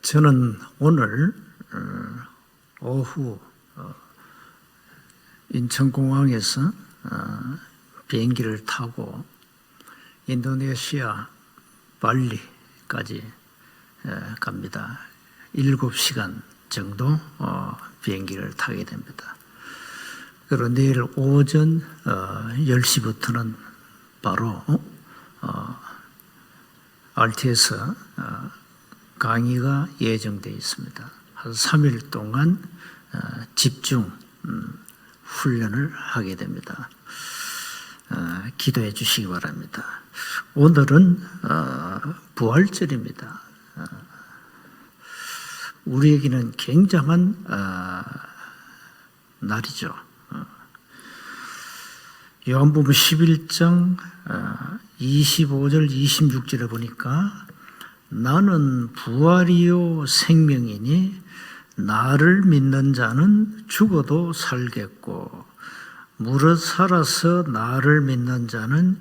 저는 오늘 오후 인천공항에서 비행기를 타고 인도네시아 발리까지 갑니다. 7시간 정도 비행기를 타게 됩니다. 그리고 내일 오전 10시부터는 바로 RT에서 강의가 예정되어 있습니다. 한 3일 동안 집중 훈련을 하게 됩니다. 기도해 주시기 바랍니다. 오늘은 부활절입니다. 우리에게는 굉장한 날이죠. 요한복음 11장 25절 26절에 보니까 나는 부활이요 생명이니 나를 믿는 자는 죽어도 살겠고 무릇 살아서 나를 믿는 자는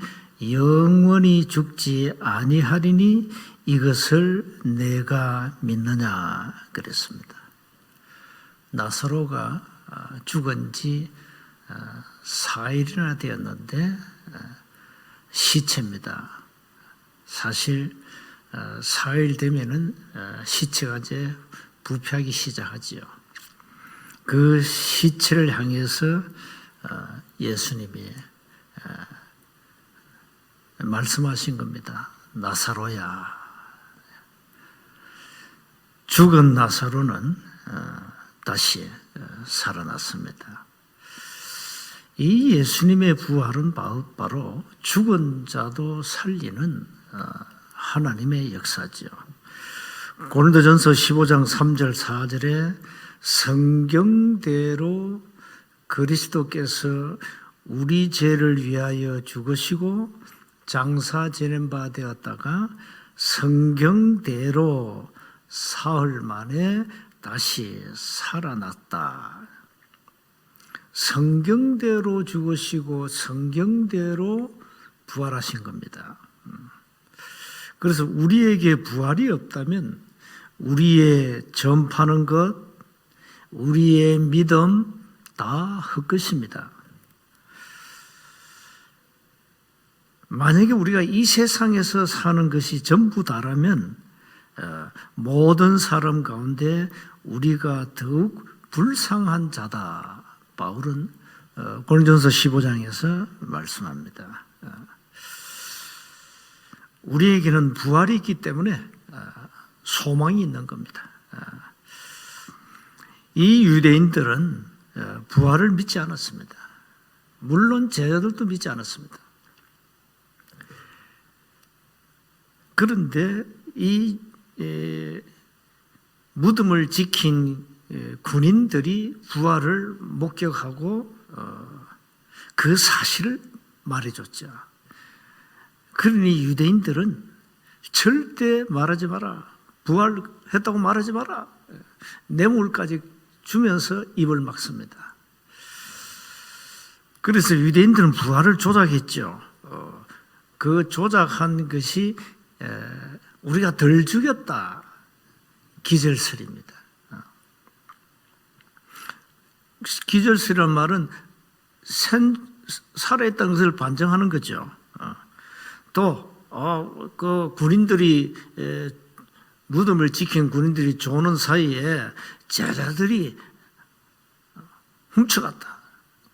영원히 죽지 아니하리니 이것을 내가 믿느냐 그랬습니다. 나사로가 죽은 지 4일이나 되었는데 시체입니다. 사실 4일 되면은 시체가 이제 부패하기 시작하지요. 그 시체를 향해서 예수님이 말씀하신 겁니다. 나사로야. 죽은 나사로는 다시 살아났습니다. 이 예수님의 부활은 바로 죽은 자도 살리는 하나님의 역사죠. 고린도전서 15장 3절 4절에 성경대로 그리스도께서 우리 죄를 위하여 죽으시고 장사 지낸 바 되었다가 성경대로 사흘 만에 다시 살아났다. 성경대로 죽으시고 성경대로 부활하신 겁니다. 그래서 우리에게 부활이 없다면 우리의 전파하는 것, 우리의 믿음 다 헛것입니다. 만약에 우리가 이 세상에서 사는 것이 전부 다라면 모든 사람 가운데 우리가 더욱 불쌍한 자다. 바울은 고린도전서 15장에서 말씀합니다. 우리에게는 부활이 있기 때문에 소망이 있는 겁니다. 이 유대인들은 부활을 믿지 않았습니다. 물론 제자들도 믿지 않았습니다. 그런데 이 무덤을 지킨 군인들이 부활을 목격하고 그 사실을 말해줬죠. 그러니 유대인들은 절대 말하지 마라. 부활했다고 말하지 마라. 뇌물까지 주면서 입을 막습니다. 그래서 유대인들은 부활을 조작했죠. 그 조작한 것이 우리가 덜 죽였다. 기절설입니다. 기절설이란 말은 살아있다는 것을 반증하는 거죠. 또 그 군인들이 무덤을 지킨 군인들이 조는 사이에 제자들이 훔쳐갔다.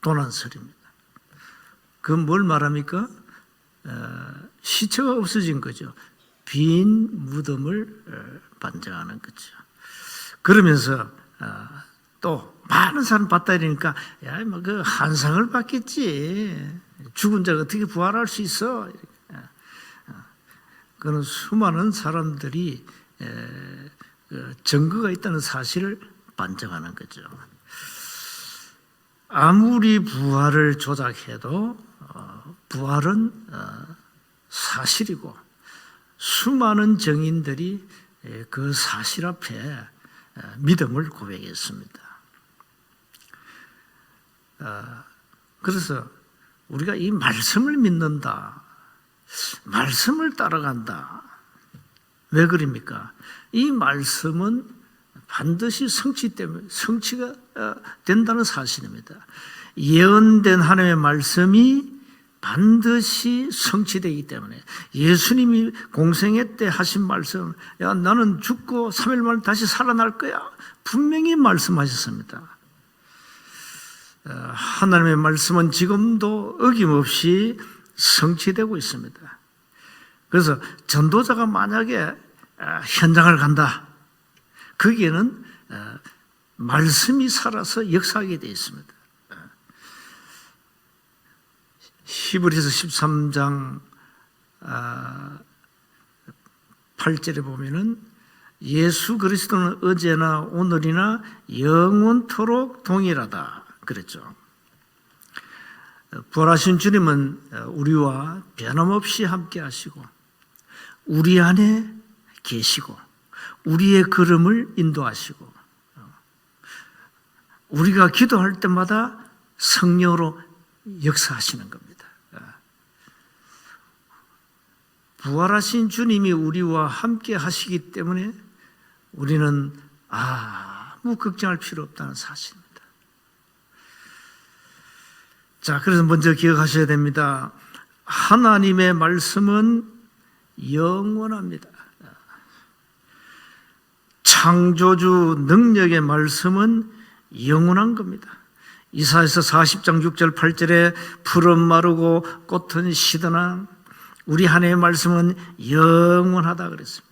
도난설입니다. 그건 뭘 말합니까? 시체가 없어진 거죠. 빈 무덤을 반증하는 거죠. 그러면서 또 많은 사람 봤다 이러니까 야, 뭐 그 한상을 받겠지. 죽은 자가 어떻게 부활할 수 있어? 그는 수많은 사람들이 증거가 있다는 사실을 반증하는 거죠. 아무리 부활을 조작해도 부활은 사실이고 수많은 증인들이 그 사실 앞에 믿음을 고백했습니다. 그래서 우리가 이 말씀을 믿는다, 말씀을 따라간다, 왜 그럽니까? 이 말씀은 반드시 성취가 된다는 사실입니다. 예언된 하나님의 말씀이 반드시 성취되기 때문에 예수님이 공생애 때 하신 말씀, 야 나는 죽고 3일 만에 다시 살아날 거야, 분명히 말씀하셨습니다. 하나님의 말씀은 지금도 어김없이 성취되고 있습니다. 그래서 전도자가 만약에 현장을 간다, 거기에는 말씀이 살아서 역사하게 되어 있습니다. 히브리서 13장 8절에 보면은 예수 그리스도는 어제나 오늘이나 영원토록 동일하다 그랬죠. 부활하신 주님은 우리와 변함없이 함께 하시고 우리 안에 계시고 우리의 걸음을 인도하시고 우리가 기도할 때마다 성령으로 역사하시는 겁니다. 부활하신 주님이 우리와 함께 하시기 때문에 우리는 아무 걱정할 필요 없다는 사실입니다. 자, 그래서 먼저 기억하셔야 됩니다. 하나님의 말씀은 영원합니다. 창조주 능력의 말씀은 영원한 겁니다. 이사야서 40장 6절 8절에 풀은 마르고 꽃은 시드나 우리 하나님의 말씀은 영원하다 그랬습니다.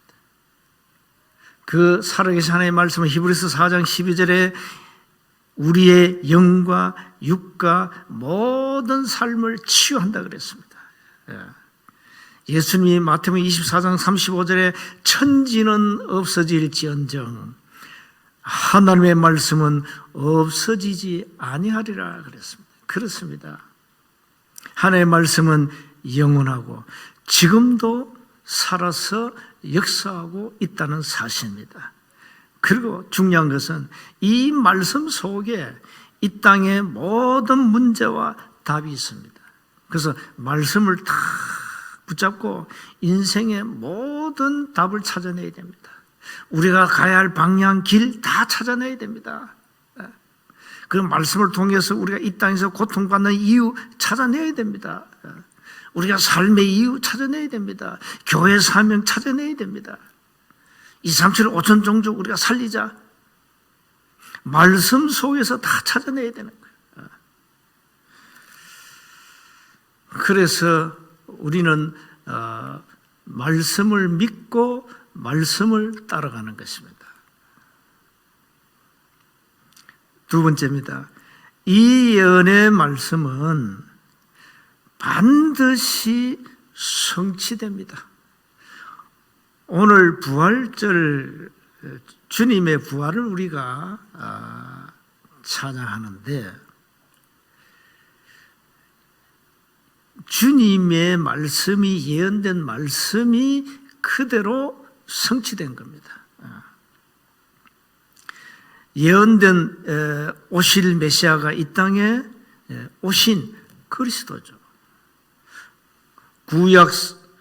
그 살아계신 하나님의 말씀은 히브리서 4장 12절에 우리의 영과 육과 모든 삶을 치유한다 그랬습니다. 예수님이 마태복음 24장 35절에 천지는 없어질지언정 하나님의 말씀은 없어지지 아니하리라 그랬습니다. 그렇습니다. 하나님의 말씀은 영원하고 지금도 살아서 역사하고 있다는 사실입니다. 그리고 중요한 것은 이 말씀 속에 이 땅의 모든 문제와 답이 있습니다. 그래서 말씀을 다 붙잡고 인생의 모든 답을 찾아내야 됩니다. 우리가 가야 할 방향, 길 다 찾아내야 됩니다. 그 말씀을 통해서 우리가 이 땅에서 고통받는 이유 찾아내야 됩니다. 우리가 삶의 이유 찾아내야 됩니다. 교회 사명 찾아내야 됩니다. 2, 3, 7, 5천 종족 우리가 살리자. 말씀 속에서 다 찾아내야 되는 거예요. 그래서 우리는 말씀을 믿고 말씀을 따라가는 것입니다. 두 번째입니다. 이 예언의 말씀은 반드시 성취됩니다. 오늘 부활절 주님의 부활을 우리가 찬양하는데 주님의 말씀이 예언된 말씀이 그대로 성취된 겁니다. 예언된 오실 메시아가 이 땅에 오신 그리스도죠. 구약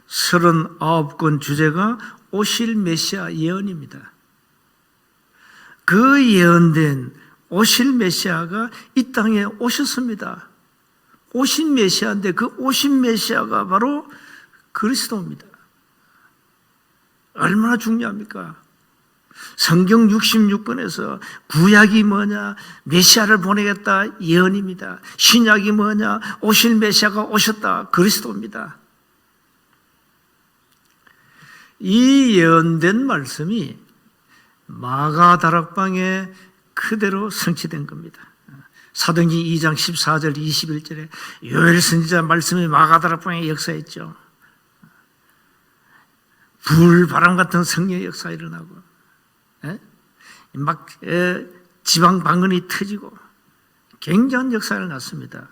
39권 주제가 오실 메시아 예언입니다. 그 예언된 오실 메시아가 이 땅에 오셨습니다. 오신 메시아인데 그 오신 메시아가 바로 그리스도입니다. 얼마나 중요합니까? 성경 66권에서 구약이 뭐냐? 메시아를 보내겠다 예언입니다. 신약이 뭐냐? 오실 메시아가 오셨다 그리스도입니다. 이 예언된 말씀이 마가다락방에 그대로 성취된 겁니다. 사도행전 2장 14절 21절에 요엘 선지자 말씀이 마가다락방에 역사했죠. 불, 바람 같은 성령의 역사가 일어나고 막 지방 방언이 터지고 굉장한 역사가 일어났습니다.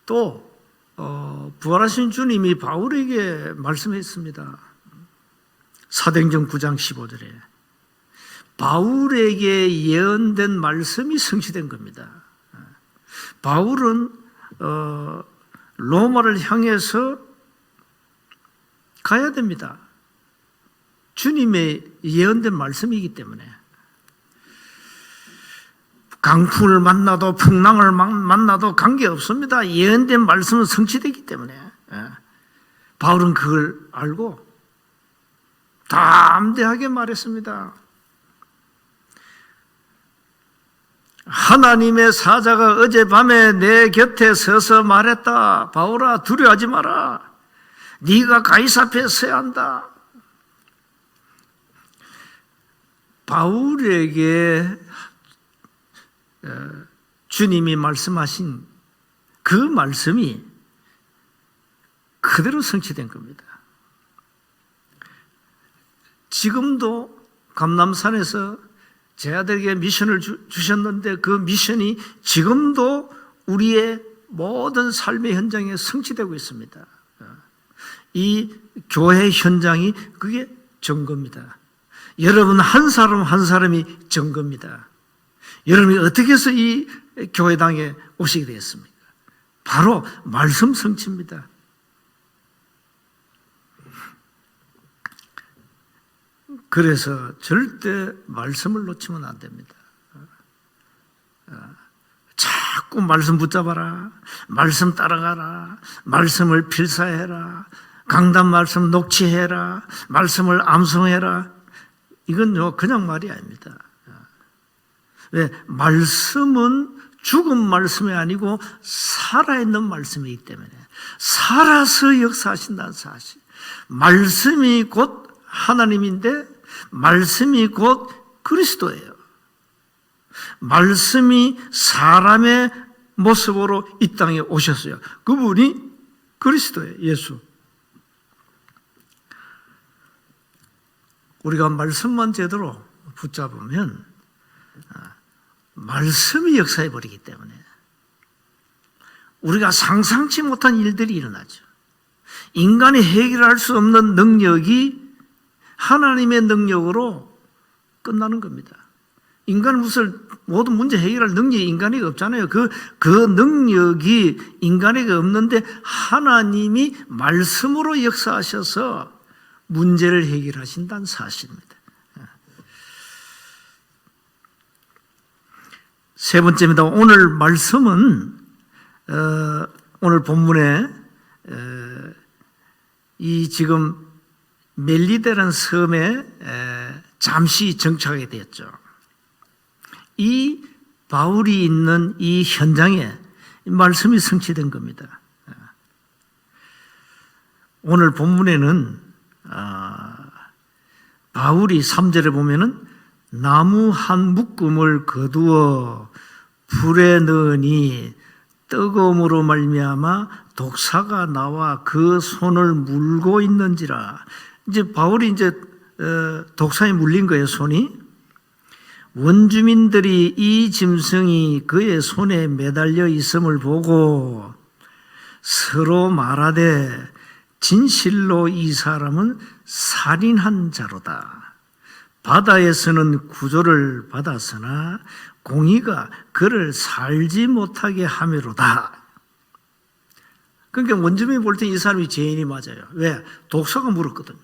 또 부활하신 주님이 바울에게 말씀했습니다. 사도행전 9장 15절에 바울에게 예언된 말씀이 성취된 겁니다. 바울은 로마를 향해서 가야 됩니다. 주님의 예언된 말씀이기 때문에 강풍을 만나도 풍랑을 만나도 관계없습니다. 예언된 말씀은 성취되기 때문에 바울은 그걸 알고 담대하게 말했습니다. 하나님의 사자가 어젯밤에 내 곁에 서서 말했다. 바울아, 두려워하지 마라. 네가 가이사 앞에 서야 한다. 바울에게 주님이 말씀하신 그 말씀이 그대로 성취된 겁니다. 지금도 감람산에서 제 아들에게 미션을 주셨는데 그 미션이 지금도 우리의 모든 삶의 현장에 성취되고 있습니다. 이 교회 현장이 그게 증거입니다. 여러분 한 사람 한 사람이 증거입니다. 여러분이 어떻게 해서 이 교회당에 오시게 되었습니까? 바로 말씀 성취입니다. 그래서 절대 말씀을 놓치면 안 됩니다. 자꾸 말씀 붙잡아라. 말씀 따라가라. 말씀을 필사해라. 강단 말씀 녹취해라. 말씀을 암송해라. 이건 그냥 말이 아닙니다. 왜? 말씀은 죽은 말씀이 아니고 살아있는 말씀이기 때문에 살아서 역사하신다는 사실. 말씀이 곧 하나님인데 말씀이 곧 그리스도예요. 말씀이 사람의 모습으로 이 땅에 오셨어요. 그분이 그리스도예요. 예수. 우리가 말씀만 제대로 붙잡으면 말씀이 역사해버리기 때문에 우리가 상상치 못한 일들이 일어나죠. 인간이 해결할 수 없는 능력이 하나님의 능력으로 끝나는 겁니다. 인간은 모든 문제 해결할 능력이 인간에게 없잖아요. 그 능력이 인간에게 없는데 하나님이 말씀으로 역사하셔서 문제를 해결하신다는 사실입니다. 세 번째입니다. 오늘 말씀은 오늘 본문에 이 지금 멜리데라는 섬에 잠시 정착하게 되었죠. 이 바울이 있는 이 현장에 말씀이 성취된 겁니다. 오늘 본문에는 바울이 3절에 보면은 나무 한 묶음을 거두어 불에 넣으니 뜨거움으로 말미암아 독사가 나와 그 손을 물고 있는지라. 이제 바울이 독사에 물린 거예요, 손이. 원주민들이 이 짐승이 그의 손에 매달려 있음을 보고 서로 말하되 진실로 이 사람은 살인한 자로다. 바다에서는 구조를 받았으나 공의가 그를 살지 못하게 하미로다. 그러니까 원주민이 볼 때 이 사람이 죄인이 맞아요. 왜? 독사가 물었거든요.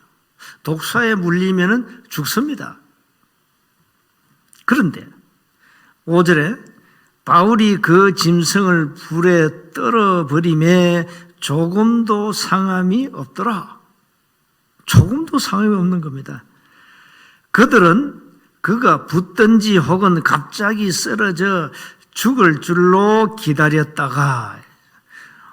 독사에 물리면 죽습니다. 그런데 5절에 바울이 그 짐승을 불에 떨어버림에 조금도 상함이 없더라. 조금도 상함이 없는 겁니다. 그들은 그가 붙든지 혹은 갑자기 쓰러져 죽을 줄로 기다렸다가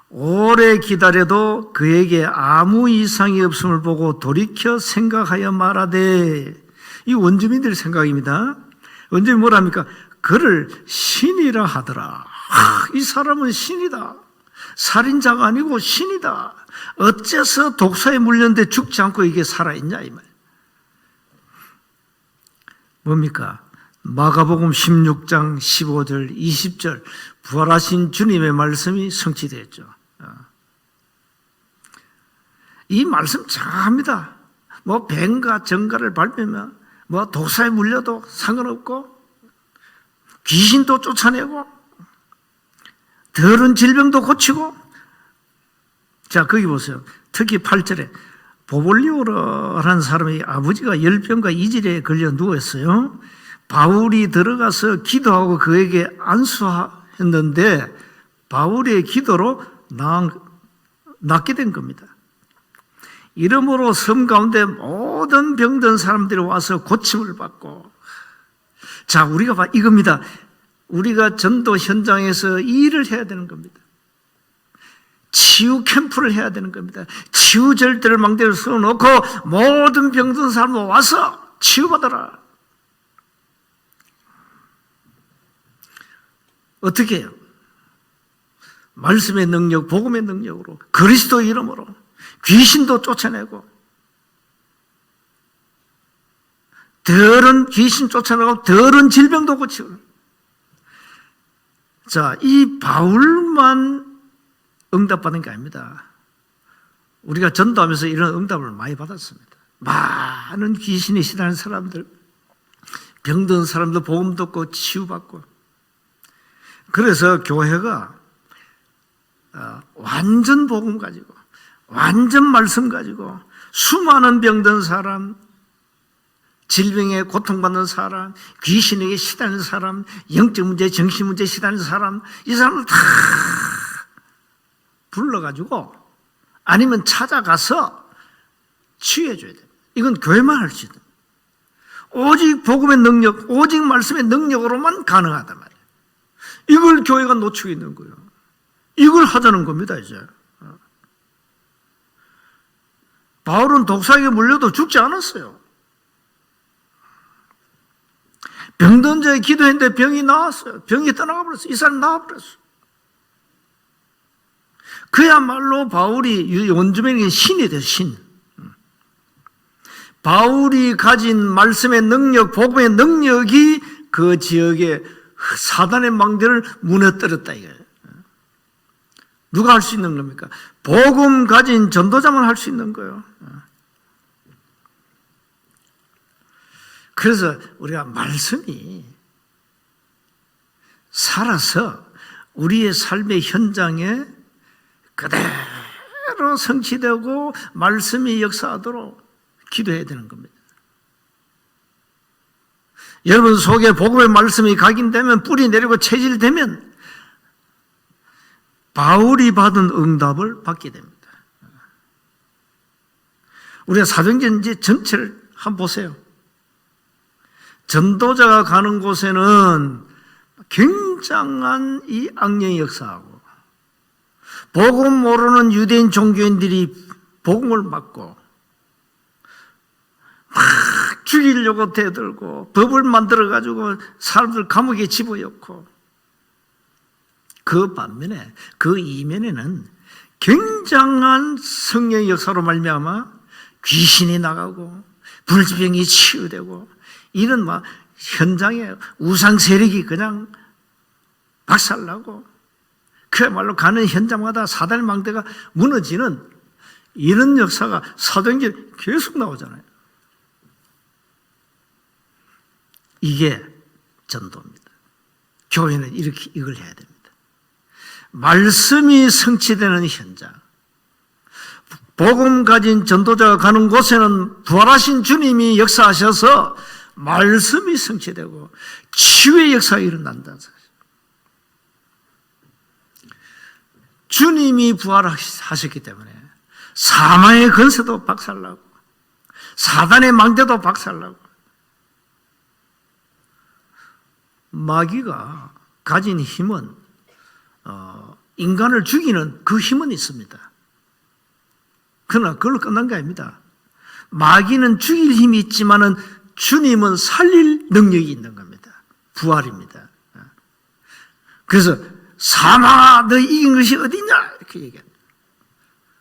오래 기다려도 그에게 아무 이상이 없음을 보고 돌이켜 생각하여 말하되, 이 원주민들의 생각입니다. 원주민이 뭐랍니까? 그를 신이라 하더라. 이 사람은 신이다. 살인자가 아니고 신이다. 어째서 독사에 물렸는데 죽지 않고 이게 살아있냐 이 말. 뭡니까? 마가복음 16장 15절 20절 부활하신 주님의 말씀이 성취되었죠. 이 말씀 장합니다. 뭐 뱀과 정갈을 밟으면 뭐 독사에 물려도 상관없고 귀신도 쫓아내고 더러운 질병도 고치고. 자, 거기 보세요. 특히 8절에 보볼리오라는 사람의 아버지가 열병과 이질에 걸려 누웠어요. 바울이 들어가서 기도하고 그에게 안수했는데 바울의 기도로 낫게 된 겁니다. 이러므로 섬 가운데 모든 병든 사람들이 와서 고침을 받고, 자, 우리가 이겁니다. 우리가 전도 현장에서 이 일을 해야 되는 겁니다. 치유 캠프를 해야 되는 겁니다. 치유 절대를 망대를 세워놓고 모든 병든 사람들 와서 치유받아라. 어떻게 해요? 말씀의 능력, 복음의 능력으로, 그리스도 이름으로 귀신도 쫓아내고, 더러운 귀신 쫓아내고 더러운 질병도 고치고. 자, 이 바울만 응답받은 게 아닙니다. 우리가 전도하면서 이런 응답을 많이 받았습니다. 많은 귀신이 시달리는 사람들, 병든 사람들 복음 듣고 치유받고. 그래서 교회가 완전 복음 가지고, 완전 말씀 가지고, 수많은 병든 사람, 질병에 고통받는 사람, 귀신에게 시달리는 사람, 영적 문제, 정신 문제 시달리는 사람, 이 사람을 다 불러가지고 아니면 찾아가서 치유해줘야 돼요. 이건 교회만 할 수 있다. 오직 복음의 능력, 오직 말씀의 능력으로만 가능하단 말이에요. 이걸 교회가 놓치고 있는 거예요. 이걸 하자는 겁니다, 이제. 바울은 독사에게 물려도 죽지 않았어요. 병든 자에 기도했는데 병이 나왔어요. 병이 떠나가 버렸어요. 이 사람 나와버렸어요. 그야말로 바울이 원주민에게 신이 돼요, 신. 바울이 가진 말씀의 능력, 복음의 능력이 그 지역에 사단의 망대를 무너뜨렸다 이거예요. 누가 할 수 있는 겁니까? 복음 가진 전도자만 할 수 있는 거예요. 그래서 우리가 말씀이 살아서 우리의 삶의 현장에 그대로 성취되고 말씀이 역사하도록 기도해야 되는 겁니다. 여러분 속에 복음의 말씀이 각인되면, 뿌리 내리고 체질되면 바울이 받은 응답을 받게 됩니다. 우리가 사도행전 전체를 한번 보세요. 전도자가 가는 곳에는 굉장한 이 악령이 역사하고, 복음 모르는 유대인 종교인들이 복음을 받고 막 죽이려고 대들고 법을 만들어가지고 사람들 감옥에 집어넣고, 그 반면에 그 이면에는 굉장한 성령의 역사로 말미암아 귀신이 나가고 불지병이 치유되고, 이런 막 현장에 우상 세력이 그냥 박살나고, 그야말로 가는 현장마다 사단의 망대가 무너지는 이런 역사가 사도행전에 계속 나오잖아요. 이게 전도입니다. 교회는 이렇게 이걸 해야 됩니다. 말씀이 성취되는 현장, 복음 가진 전도자가 가는 곳에는 부활하신 주님이 역사하셔서 말씀이 성취되고 치유의 역사가 일어난다는 사실. 주님이 부활하셨기 때문에 사망의 권세도 박살나고 사단의 망대도 박살나고, 마귀가 가진 힘은 인간을 죽이는 그 힘은 있습니다. 그러나 그걸로 끝난 게 아닙니다. 마귀는 죽일 힘이 있지만은 주님은 살릴 능력이 있는 겁니다. 부활입니다. 그래서 사망아, 너 이긴 것이 어디냐? 이렇게 얘기합니다.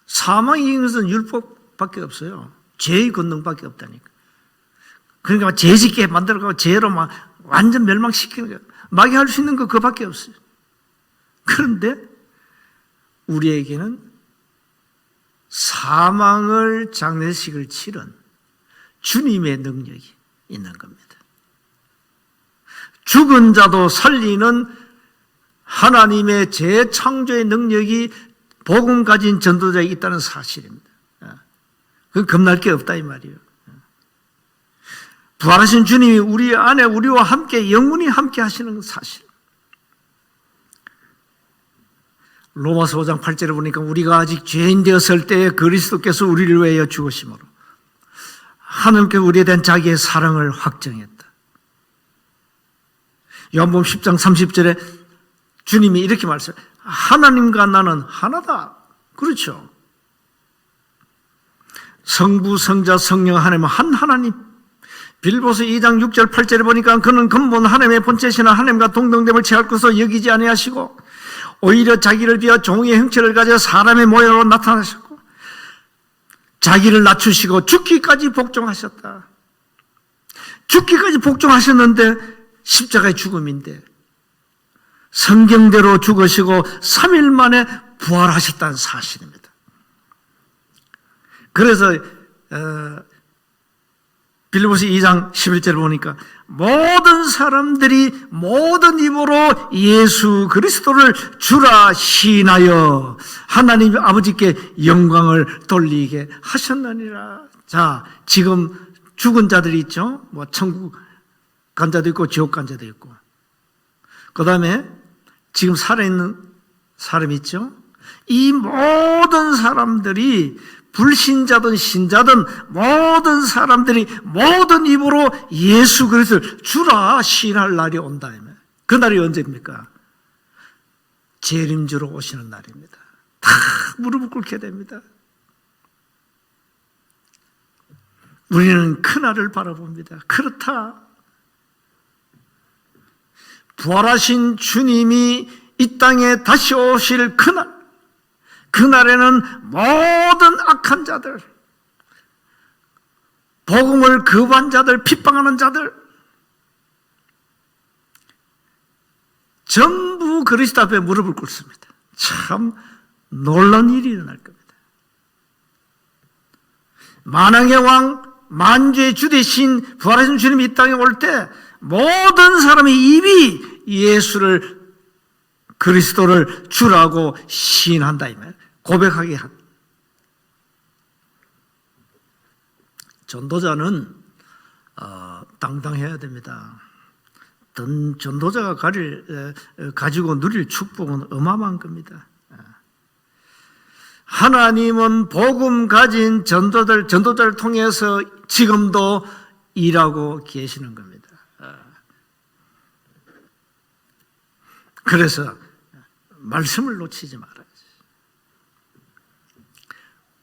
사망이 이긴 것은 율법밖에 없어요. 죄의 권능밖에 없다니까. 그러니까 죄 짓게 만들어가고 죄로 막 완전 멸망시키는 거예요. 마귀 할 수 있는 거 그거밖에 없어요. 그런데 우리에게는 사망을 장례식을 치른 주님의 능력이 있는 겁니다. 죽은 자도 살리는 하나님의 재창조의 능력이 복음 가진 전도자에 있다는 사실입니다. 그 겁날 게 없다 이 말이에요. 부활하신 주님이 우리 안에 우리와 함께 영원히 함께 하시는 사실. 로마서 5장 8절에 보니까 우리가 아직 죄인 되었을 때에 그리스도께서 우리를 위하여 죽으심으로 하나님께서 우리에 대한 자기의 사랑을 확정했다. 요한복음 10장 30절에 주님이 이렇게 말씀해요. 하나님과 나는 하나다. 그렇죠. 성부, 성자, 성령 하나님은 한 하나님. 빌보서 2장 6절 8절에 보니까 그는 근본 하나님의 본체시나 하나님과 동등됨을 취할 것으로 여기지 아니하시고 오히려 자기를 비하 종의 형체를 가져 사람의 모양으로 나타나셨고 자기를 낮추시고 죽기까지 복종하셨다. 죽기까지 복종하셨는데 십자가의 죽음인데 성경대로 죽으시고 3일 만에 부활하셨다는 사실입니다. 그래서 빌립보서 2장 11절을 보니까 모든 사람들이 모든 입으로 예수 그리스도를 주라 시인하여 하나님 아버지께 영광을 돌리게 하셨느니라. 자, 지금 죽은 자들이 있죠. 뭐 천국 간 자도 있고 지옥 간 자도 있고. 그 다음에 지금 살아있는 사람이 있죠. 이 모든 사람들이 불신자든 신자든 모든 사람들이 모든 입으로 예수 그리스도를 주라 시인할 날이 온다. 그 날이 언제입니까? 재림주로 오시는 날입니다. 다 무릎을 꿇게 됩니다. 우리는 그날을 바라봅니다. 그렇다. 부활하신 주님이 이 땅에 다시 오실 그날, 그날에는 모든 악한 자들, 복음을 거부한 자들, 핍박하는 자들 전부 그리스도 앞에 무릎을 꿇습니다. 참 놀라운 일이 일어날 겁니다. 만왕의 왕, 만주의 주 대신 부활하신 주님이 이 땅에 올 때 모든 사람의 입이 예수를 그리스도를 주라고 시인한다 이 말. 고백하게 한. 전도자는 당당해야 됩니다. 전도자가 가지고 누릴 축복은 어마어마한 겁니다. 하나님은 복음 가진 전도자를 통해서 지금도 일하고 계시는 겁니다. 그래서 말씀을 놓치지 말아야지.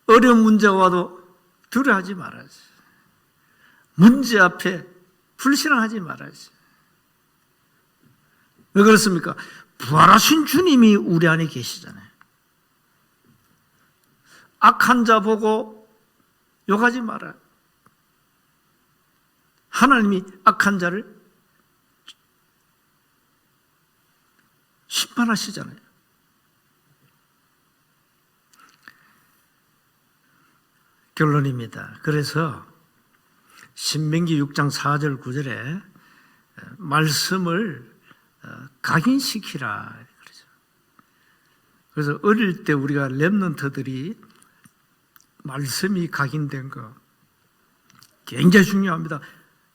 어려운 문제가 와도 두려워하지 말아야지. 문제 앞에 불신하지 말아야지. 왜 그렇습니까? 부활하신 주님이 우리 안에 계시잖아요. 악한 자 보고 욕하지 마라. 하나님이 악한 자를 심판하시잖아요. 결론입니다. 그래서 신명기 6장 4절 9절에 말씀을 각인시키라 그러죠. 그래서 어릴 때 우리가 렘넌트들이 말씀이 각인된 거 굉장히 중요합니다.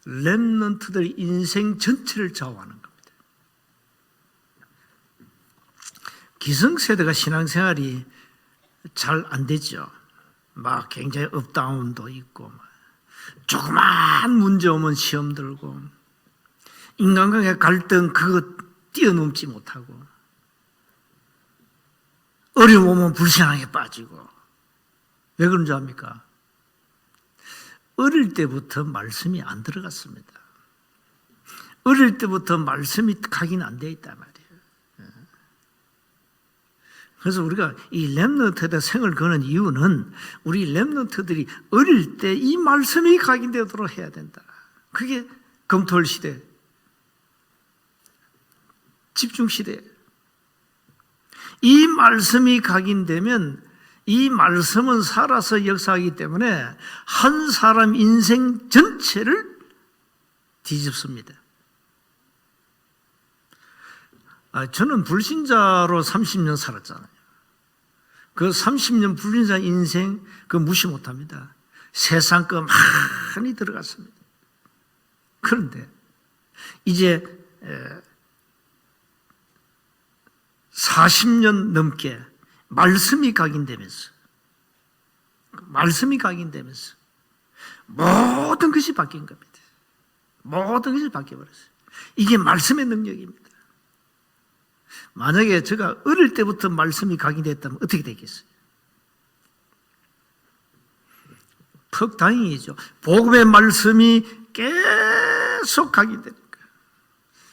렘넌트들의 인생 전체를 좌우하는 겁니다. 기성세대가 신앙생활이 잘 안 되죠. 막 굉장히 업다운도 있고 조그만 문제 오면 시험 들고 인간관계 갈등 그거 뛰어넘지 못하고 어려움 오면 불신앙에 빠지고 왜 그런 줄 압니까? 어릴 때부터 말씀이 안 들어갔습니다. 어릴 때부터 말씀이 각인 안 돼 있단 말이에요. 그래서 우리가 이 렘넌트들 생을 거는 이유는 우리 렘넌트들이 어릴 때 이 말씀이 각인되도록 해야 된다. 그게 검토할 시대, 집중 시대. 이 말씀이 각인되면 이 말씀은 살아서 역사하기 때문에 한 사람 인생 전체를 뒤집습니다. 저는 불신자로 30년 살았잖아요. 그 30년 불신자 인생 그거 무시 못합니다. 세상 거 많이 들어갔습니다. 그런데 이제 40년 넘게 말씀이 각인되면서 모든 것이 바뀐 겁니다. 모든 것이 바뀌어버렸어요. 이게 말씀의 능력입니다. 만약에 제가 어릴 때부터 말씀이 각인됐다면 어떻게 되겠어요? 퍽 다행이죠. 복음의 말씀이 계속 각인되니까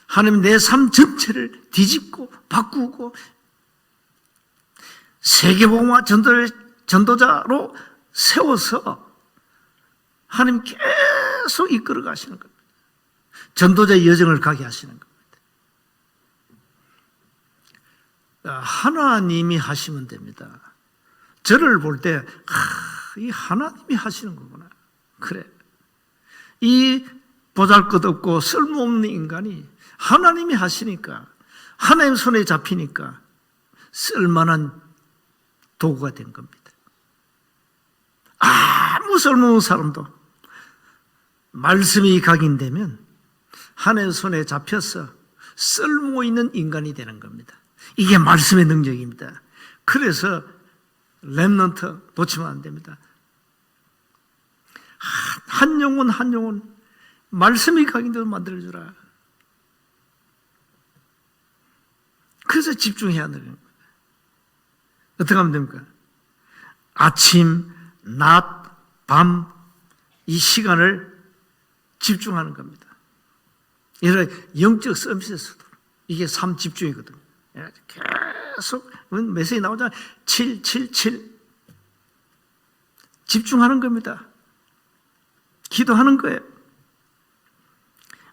하나님 내 삶 전체를 뒤집고 바꾸고 세계복음화 전도자로 세워서 하나님 계속 이끌어 가시는 겁니다. 전도자의 여정을 가게 하시는 겁니다. 하나님이 하시면 됩니다. 저를 볼 때 이 하나님이 하시는 거구나. 그래. 이 보잘것없고 쓸모없는 인간이 하나님이 하시니까, 하나님 손에 잡히니까 쓸만한 도구가 된 겁니다. 아무 쓸모없는 사람도 말씀이 각인되면 하나님 손에 잡혀서 쓸모있는 인간이 되는 겁니다. 이게 말씀의 능력입니다. 그래서 렘넌트 놓치면 안 됩니다. 한 영혼 말씀이 각인되도록 만들어주라. 그래서 집중해야 하는 거예요. 어떻게 하면 됩니까? 아침, 낮, 밤 이 시간을 집중하는 겁니다. 이런 영적 서밋에서도 이게 삶 집중이거든요. 계속 메시지 나오잖아요. 777 집중하는 겁니다. 기도하는 거예요.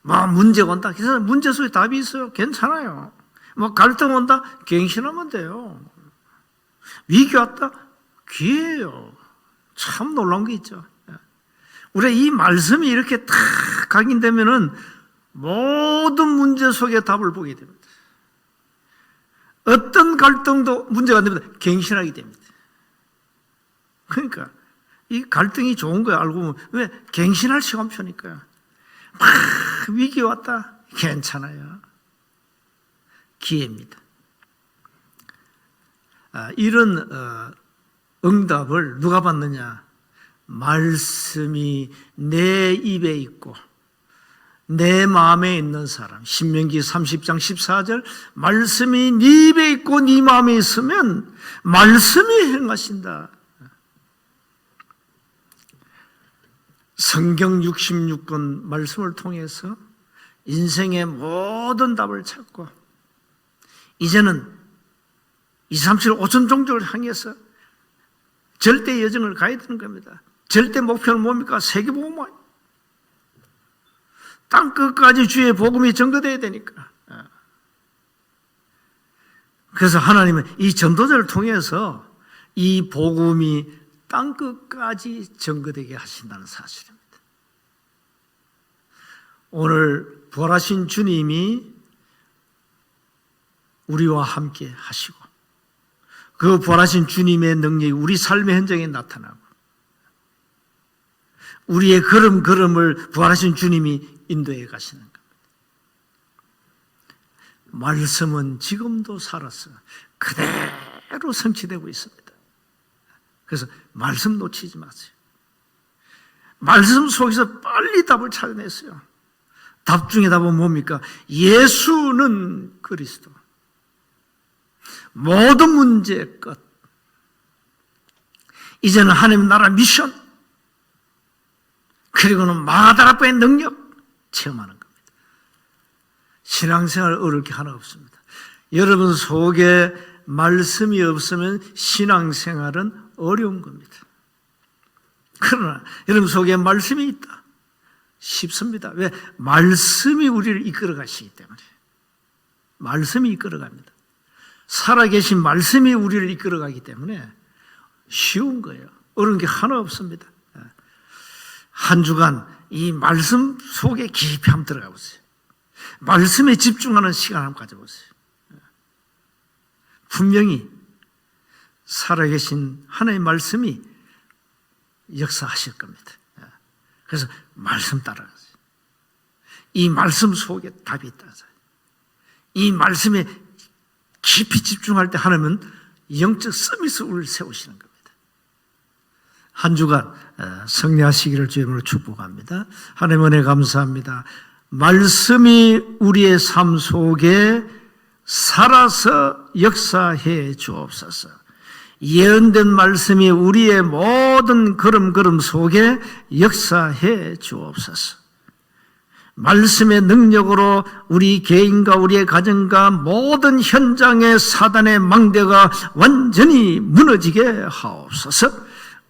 뭐 문제가 온다. 그래서 문제 속에 답이 있어요. 괜찮아요. 뭐 갈등 온다. 갱신하면 돼요. 위기 왔다. 기회예요. 참 놀라운 게 있죠. 우리가 이 말씀이 이렇게 탁 각인되면은 모든 문제 속에 답을 보게 됩니다. 어떤 갈등도 문제가 안 됩니다. 갱신하게 됩니다. 그러니까 이 갈등이 좋은 거야 알고 보면 왜? 갱신할 시간표니까요. 막 위기 왔다. 괜찮아요. 기회입니다. 이런 응답을 누가 받느냐? 말씀이 내 입에 있고 내 마음에 있는 사람. 신명기 30장 14절 말씀이 네 입에 있고 네 마음에 있으면 말씀이 행하신다. 성경 66권 말씀을 통해서 인생의 모든 답을 찾고 이제는 237, 5천 종족을 향해서 절대 여정을 가야 되는 겁니다. 절대 목표는 뭡니까? 세계복음화. 땅끝까지 주의 복음이 전거되어야 되니까. 그래서 하나님은 이 전도자를 통해서 이 복음이 땅끝까지 전거되게 하신다는 사실입니다. 오늘 부활하신 주님이 우리와 함께 하시고 그 부활하신 주님의 능력이 우리 삶의 현장에 나타나고 우리의 걸음걸음을 부활하신 주님이 인도해 가시는 겁니다. 말씀은 지금도 살아서 그대로 성취되고 있습니다. 그래서 말씀 놓치지 마세요. 말씀 속에서 빨리 답을 찾아냈어요. 답 중에 답은 뭡니까? 예수는 그리스도. 모든 문제의 끝. 이제는 하나님 나라 미션, 그리고는 마다라파의 능력 체험하는 겁니다. 신앙생활 어려울 게 하나 없습니다. 여러분 속에 말씀이 없으면 신앙생활은 어려운 겁니다. 그러나 여러분 속에 말씀이 있다. 쉽습니다. 왜? 말씀이 우리를 이끌어 가시기 때문에. 말씀이 이끌어 갑니다. 살아계신 말씀이 우리를 이끌어 가기 때문에 쉬운 거예요. 어려운 게 하나 없습니다. 한 주간 이 말씀 속에 깊이 한번 들어가 보세요. 말씀에 집중하는 시간 한번 가져보세요. 분명히 살아계신 하나님의 말씀이 역사하실 겁니다. 그래서 말씀 따라가세요. 이 말씀 속에 답이 있다. 이 말씀에 깊이 집중할 때 하나님은 영적 서밋을 세우시는 겁니다. 한 주간 승리하시기를 주님으로 축복합니다. 하나님 은혜 감사합니다. 말씀이 우리의 삶 속에 살아서 역사해 주옵소서. 예언된 말씀이 우리의 모든 걸음걸음 속에 역사해 주옵소서. 말씀의 능력으로 우리 개인과 우리의 가정과 모든 현장의 사단의 망대가 완전히 무너지게 하옵소서.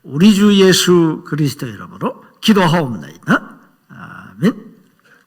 우리 주 예수 그리스도 이름으로 기도하옵나이다. 아멘.